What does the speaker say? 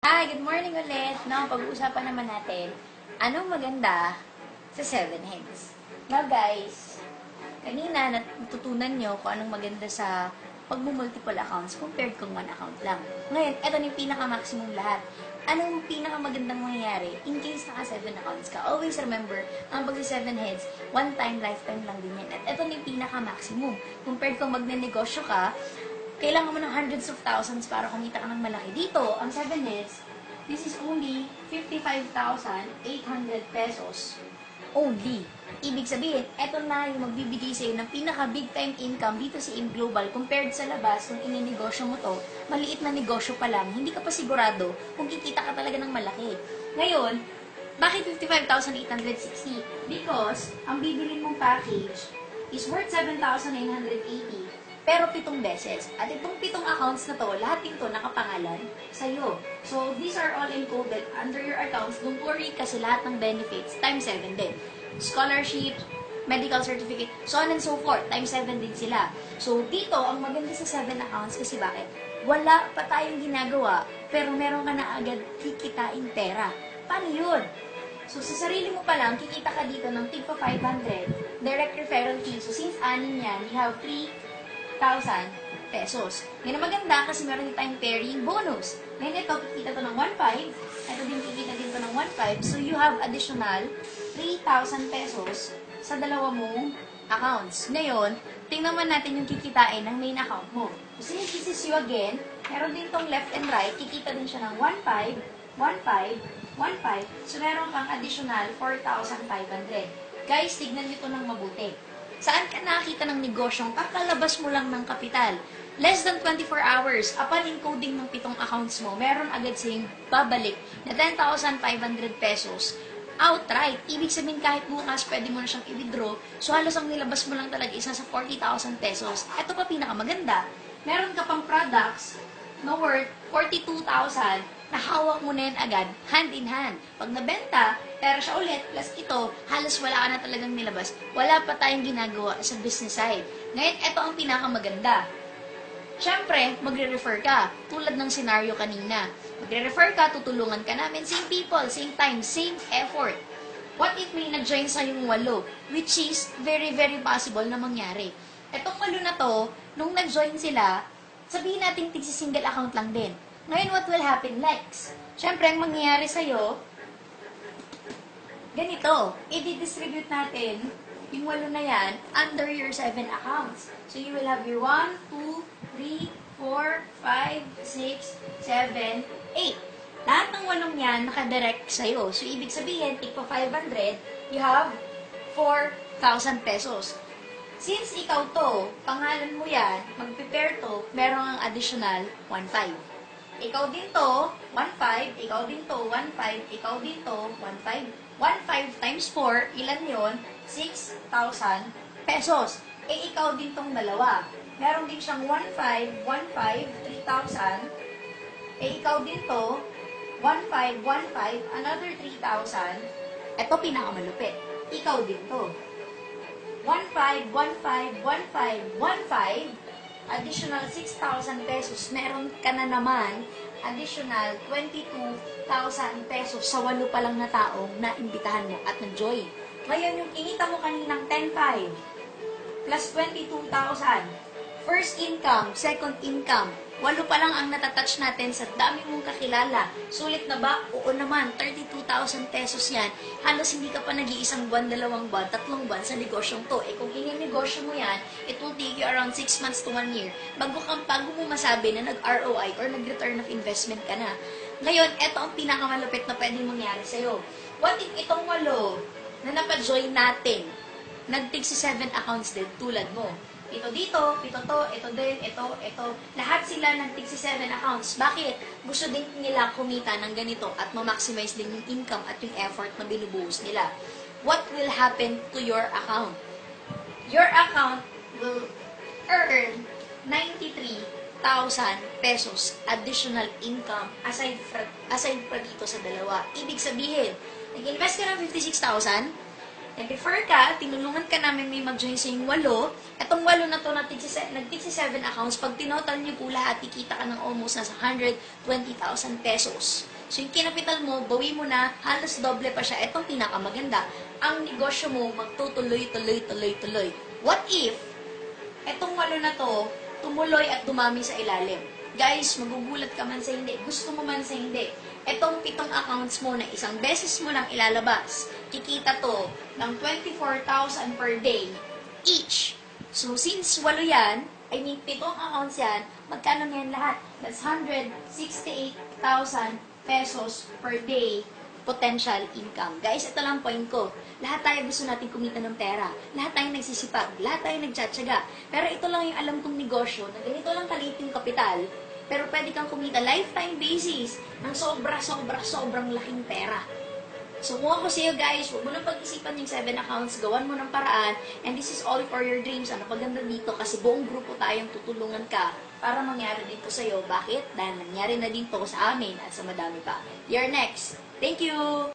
Hi, good morning ulit. No, pag-uusapan naman natin, anong maganda sa 7 Heads. Now guys, kanina natutunan nyo kung anong maganda sa pag-multiple accounts compared kung one account lang. Ngayon, eto na yung pinaka-maximum lahat. Anong pinaka-magandang mangyayari in case naka 7 accounts ka? Always remember, ang pag 7 Heads, one time, lifetime lang din yan. At eto na yung pinaka-maximum. Compared kung magne-negosyo ka, kailangan mo ng hundreds of thousands para kumita ka ng malaki. Dito, ang 7 Heads, this is only 55,800 pesos. Only. Ibig sabihin, eto na yung magbibigay sa'yo ng pinaka-big time income dito sa InGlobal compared sa labas kung ininegosyo mo to, maliit na negosyo pa lang, hindi ka pa sigurado kung kikita ka talaga ng malaki. Ngayon, bakit 55,860? Because, ang bibilin mong package is worth 7,980 pero 7 beses. At itong 7 accounts na to, lahat ito nakapangalan sa'yo. So, these are all encoded under your accounts. Don't worry kasi lahat ng benefits, times 7 din. Scholarship, medical certificate, so on and so forth, times 7 din sila. So, dito, ang maganda sa 7 accounts kasi bakit? Wala pa tayong ginagawa, pero meron ka na agad kikitain pera. Paano yun? So, sa sarili mo pa lang, kikita ka dito ng tigpa 500, direct referral fee. So, since anin yan, you have 3,000 pesos. Yan ang maganda kasi meron tayong pairing bonus. Ngayon ito, kikita to ng 1,500. Ito din kikita din to ng 1,500. So, you have additional 3,000 pesos sa dalawa mong accounts. Ngayon, tingnan naman natin yung kikitain ng main account mo. So, since this is you again, meron din tong left and right, kikita din siya ng 1,500, 1,500, 1,500. So, meron kang additional 4,500. Guys, tignan nyo to ng mabuti. Saan ka nakakita ng negosyong kakalabas mo lang ng kapital? Less than 24 hours, upon encoding ng 7 accounts mo, meron agad siyang babalik na 10,500 pesos outright. Ibig sabihin kahit bukas, pwede mo na siyang i-withdraw. So halos ang nilabas mo lang talaga isa sa 40,000 pesos. Ito pa pinakamaganda. Meron ka pang products na worth 42,000 na hawak mo na yan agad, hand in hand. Pag nabenta, pera siya ulit, plus ito, halos wala ka na talagang nilabas. Wala pa tayong ginagawa sa business side. Ngayon, ito ang pinakamaganda. Siyempre, magre-refer ka. Tulad ng scenario kanina. Magre-refer ka, tutulungan ka namin. Same people, same time, same effort. What if may nag-join sa yung 8? Which is very, very possible na mangyari. Etong 8 na to, nung nag-join sila, sabihin natin tig-single account lang din. Ngayon, what will happen next? Siyempre, ang mangyayari sa'yo, ganito, i-distribute natin yung 8 na yan under your 7 accounts. So, you will have your 1, 2, 3, 4, 5, 6, 7, 8. Lahat ng 8 yan nakadirect sa'yo. So, ibig sabihin, tigpa 500, you have 4,000 pesos. Since ikaw to, pangalan mo yan, mag-prepare to, meron ang additional 1,500. Ikaw din to, 1,500. Ikaw din to, 1,500. Ikaw din to, 1,500. 1,500 times 4, ilan yon? 6,000 pesos. Eh, ikaw din tong dalawa. Meron din siyang 1,500, 1,500, 3,000. Eh, ikaw din to, 1,500, 1,500, another 3,000. Ito pinakamalupit. Ikaw din to. 1,500, 1,500, 1,500, 1,500. Additional 6,000 pesos, meron ka na naman additional 22,000 pesos sa 8 pa lang na taong naimbitahan mo at nag-join. Ngayon, yung kinita mo kaninang 10,500 plus 22,000, first income, second income, 8 pa lang ang natatouch natin sa dami mong kakilala. Sulit na ba? Oo naman, 32,000 pesos yan. Halos hindi ka pa nag-iisang buwan, 2 buwan, 3 buwan sa negosyong to. Eh kung negosyo mo yan, it will take you around 6 months to 1 year bago mo masabi na nag-ROI or nag-return of investment ka na. Ngayon, eto ang pinakamalupit na pwedeng mangyari sa'yo. What if itong 8 na napajoin natin, nag-take si 7 accounts din tulad mo? Ito dito, ito to, ito din, ito. Lahat sila nag-67 accounts. Bakit? Gusto din nila kumita ng ganito at ma-maximize din yung income at yung effort na binubuhos nila. What will happen to your account? Your account will earn 93,000 pesos additional income aside pa dito sa dalawa. Ibig sabihin, nag-invest ka ng 56,000, nag-refer ka, tinulungan ka namin may mag-join sa yung 8. Etong 8 na to, nag-67 accounts. Pag tinotal niyo po lahat, ikita ka ng almost nasa 120,000 pesos. So, yung kinapital mo, bawi mo na, halos doble pa siya. Itong pinakamaganda. Ang negosyo mo, magtutuloy. What if, etong 8 na to, tumuloy at dumami sa ilalim? Guys, magugulat ka man sa hindi. Gusto mo man sa hindi. Etong 7 accounts mo na isang beses mo lang ilalabas, kikita to ng 24,000 per day each. So, since 8 yan, 7 accounts yan, magkano yan lahat? That's 168,000 pesos per day potential income. Guys, ito lang point ko. Lahat tayo gusto natin kumita ng pera. Lahat tayo nagsisipag. Lahat tayo nagtsatsaga. Pero ito lang yung alam kong negosyo na ganito lang kaliit yung kapital, pero pwede kang kumita lifetime basis ng sobrang laking pera. So, kung ako sa'yo guys, huwag mo nang pag-isipan yung 7 accounts, gawan mo ng paraan, and this is all for your dreams. Ano paganda dito, kasi buong grupo tayong tutulungan ka para mangyari dito sa'yo. Bakit? Dahil nangyari na din to sa amin at sa madami pa. You're next. Thank you!